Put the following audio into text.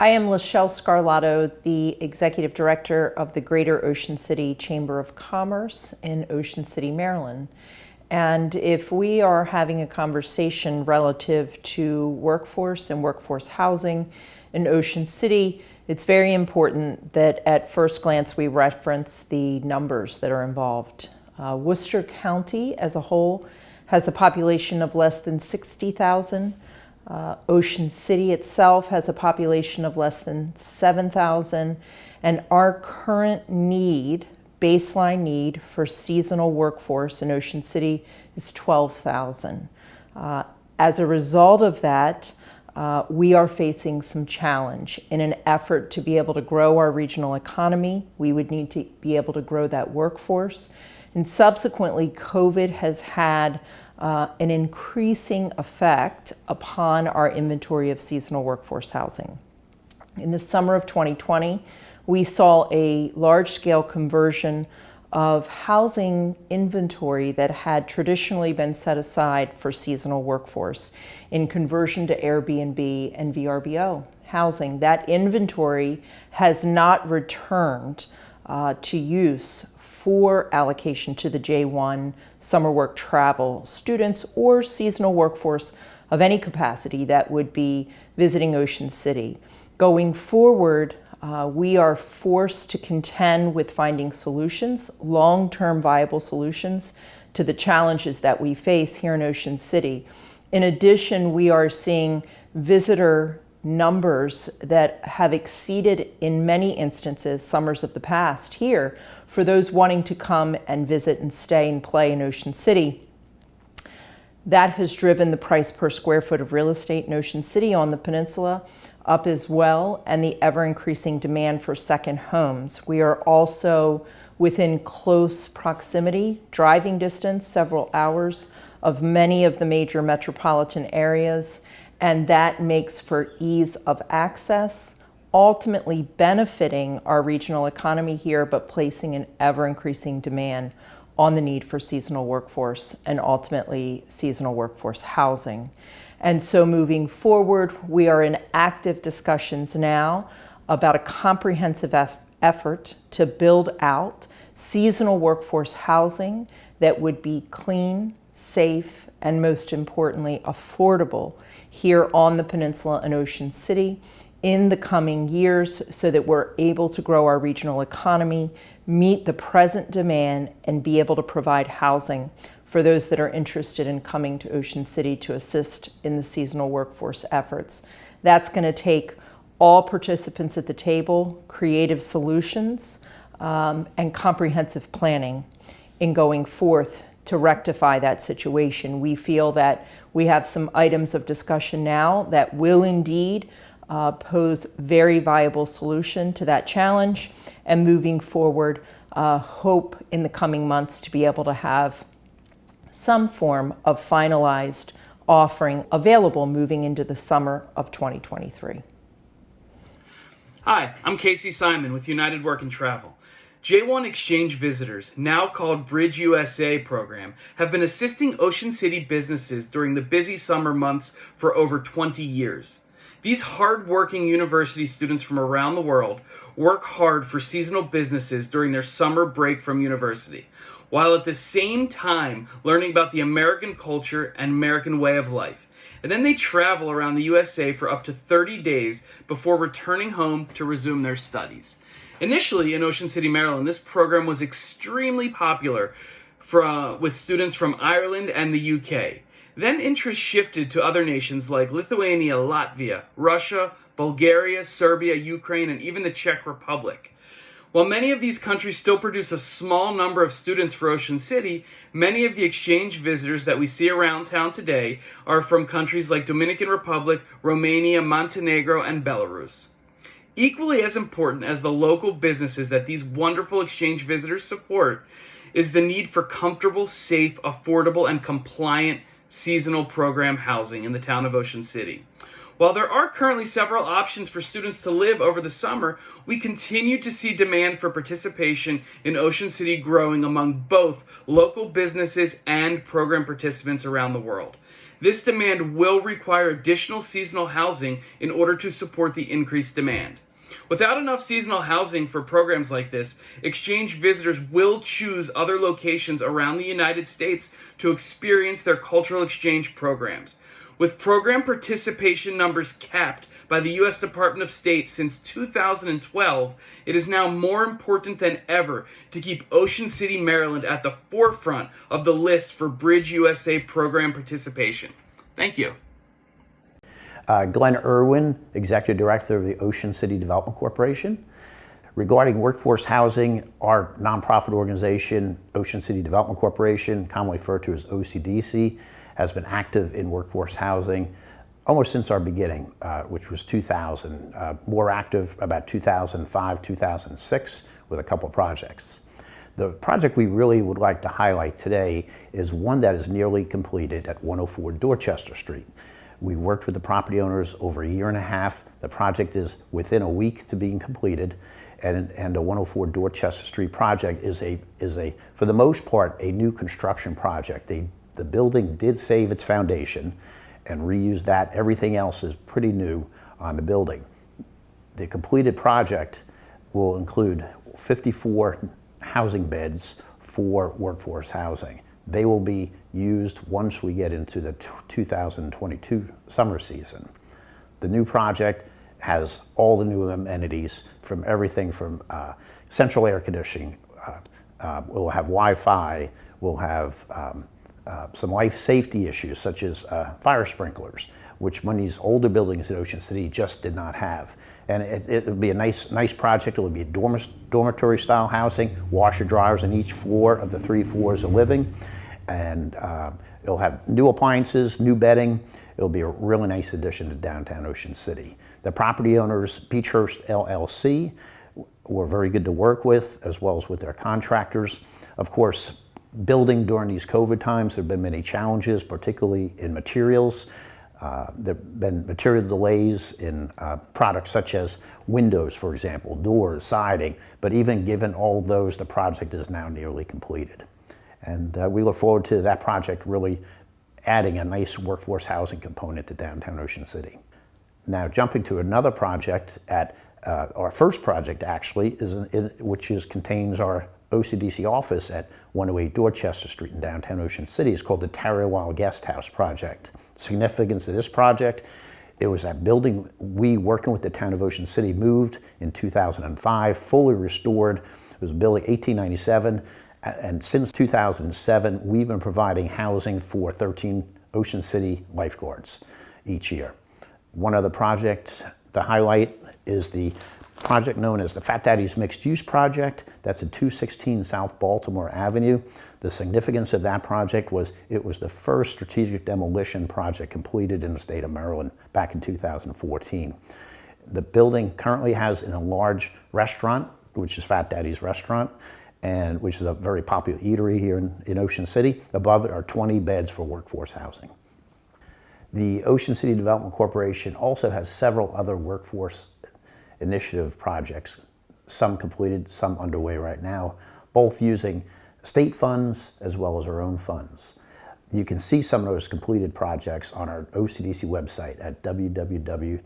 I am Lachelle Scarlato, the Executive Director of the Greater Ocean City Chamber of Commerce in Ocean City, Maryland. And if we are having a conversation relative to workforce and workforce housing in Ocean City, it's very important that at first glance we reference the numbers that are involved. Worcester County as a whole has a population of less than 60,000. Ocean City itself has a population of less than 7,000, and our current need, baseline need for seasonal workforce in Ocean City is 12,000. As a result of that, we are facing some challenge. In an effort to be able to grow our regional economy, we would need to be able to grow that workforce. And subsequently, COVID has had an increasing effect upon our inventory of seasonal workforce housing. In the summer of 2020, we saw a large-scale conversion of housing inventory that had traditionally been set aside for seasonal workforce in conversion to Airbnb and VRBO housing. That inventory has not returned to use for allocation to the J1 summer work travel students or seasonal workforce of any capacity that would be visiting Ocean City. Going forward, we are forced to contend with finding solutions, long-term viable solutions to the challenges that we face here in Ocean City. In addition, we are seeing visitor numbers that have exceeded, in many instances, summers of the past here for those wanting to come and visit and stay and play in Ocean City. That has driven the price per square foot of real estate in Ocean City on the peninsula up as well, and the ever-increasing demand for second homes. We are also within close proximity, driving distance, several hours, of many of the major metropolitan areas, and that makes for ease of access, ultimately benefiting our regional economy here, but placing an ever-increasing demand on the need for seasonal workforce and ultimately seasonal workforce housing. And so moving forward, we are in active discussions now about a comprehensive effort to build out seasonal workforce housing that would be clean, safe, and most importantly, affordable here on the peninsula in Ocean City in the coming years so that we're able to grow our regional economy, meet the present demand, and be able to provide housing for those that are interested in coming to Ocean City to assist in the seasonal workforce efforts. That's going to take all participants at the table, creative solutions, and comprehensive planning in going forth to rectify that situation. We feel that we have some items of discussion now that will indeed pose very viable solution to that challenge, and moving forward, hope in the coming months to be able to have some form of finalized offering available moving into the summer of 2023. Hi, I'm Casey Simon with United Work and Travel. J1 Exchange Visitors, now called Bridge USA program, have been assisting Ocean City businesses during the busy summer months for over 20 years. These hard-working university students from around the world work hard for seasonal businesses during their summer break from university, while at the same time learning about the American culture and American way of life. And then they travel around the USA for up to 30 days before returning home to resume their studies. Initially in Ocean City, Maryland, this program was extremely popular with students from Ireland and the UK. Then interest shifted to other nations like Lithuania, Latvia, Russia, Bulgaria, Serbia, Ukraine, and even the Czech Republic. While many of these countries still produce a small number of students for Ocean City, many of the exchange visitors that we see around town today are from countries like Dominican Republic, Romania, Montenegro, and Belarus. Equally as important as the local businesses that these wonderful exchange visitors support is the need for comfortable, safe, affordable, and compliant seasonal program housing in the town of Ocean City. While there are currently several options for students to live over the summer, we continue to see demand for participation in Ocean City growing among both local businesses and program participants around the world. This demand will require additional seasonal housing in order to support the increased demand. Without enough seasonal housing for programs like this, exchange visitors will choose other locations around the United States to experience their cultural exchange programs. With program participation numbers capped by the U.S. Department of State since 2012, it is now more important than ever to keep Ocean City, Maryland at the forefront of the list for Bridge USA program participation. Thank you. Glenn Irwin, Executive Director of the Ocean City Development Corporation. Regarding workforce housing, our nonprofit organization, Ocean City Development Corporation, commonly referred to as OCDC, has been active in workforce housing almost since our beginning, which was 2000. More active about 2005, 2006, with a couple of projects. The project we really would like to highlight today is one that is nearly completed at 104 Dorchester Street. We worked with the property owners over a year and a half. The project is within a week to being completed, and the 104 Dorchester Street project is for the most part, a new construction project. The building did save its foundation and reuse that. Everything else is pretty new on the building. The completed project will include 54 housing beds for workforce housing. They will be used once we get into the 2022 summer season. The new project has all the new amenities, from everything from central air conditioning. We'll have Wi-Fi. We'll have some life safety issues such as fire sprinklers, which one of these older buildings in Ocean City just did not have. And it would be a nice project. It would be a dormitory style housing, washer dryers on each floor of the 3 floors of living. And it'll have new appliances, new bedding. It'll be a really nice addition to downtown Ocean City. The property owners, Beechhurst LLC, were very good to work with, as well as with their contractors. Of course, building during these COVID times, there have been many challenges, particularly in materials. There have been material delays in products such as windows, for example, doors, siding, but even given all those, the project is now nearly completed. And we look forward to that project really adding a nice workforce housing component to downtown Ocean City. Now, jumping to another project at our first project actually, contains our OCDC office at 108 Dorchester Street in downtown Ocean City. It's called the Tarawa Guest House Project. Significance of this project, it was that building we, working with the town of Ocean City, moved in 2005, fully restored. It was built in 1897, and since 2007, we've been providing housing for 13 Ocean City lifeguards each year. One other project to highlight is the project known as the Fat Daddy's Mixed Use Project. That's at 216 South Baltimore Avenue. The significance of that project was it was the first strategic demolition project completed in the state of Maryland back in 2014. The building currently has an enlarged restaurant, which is Fat Daddy's Restaurant, and which is a very popular eatery here in Ocean City. Above it are 20 beds for workforce housing. The Ocean City Development Corporation also has several other workforce initiative projects, some completed, some underway right now, both using state funds as well as our own funds. You can see some of those completed projects on our OCDC website at www.ocdc.org.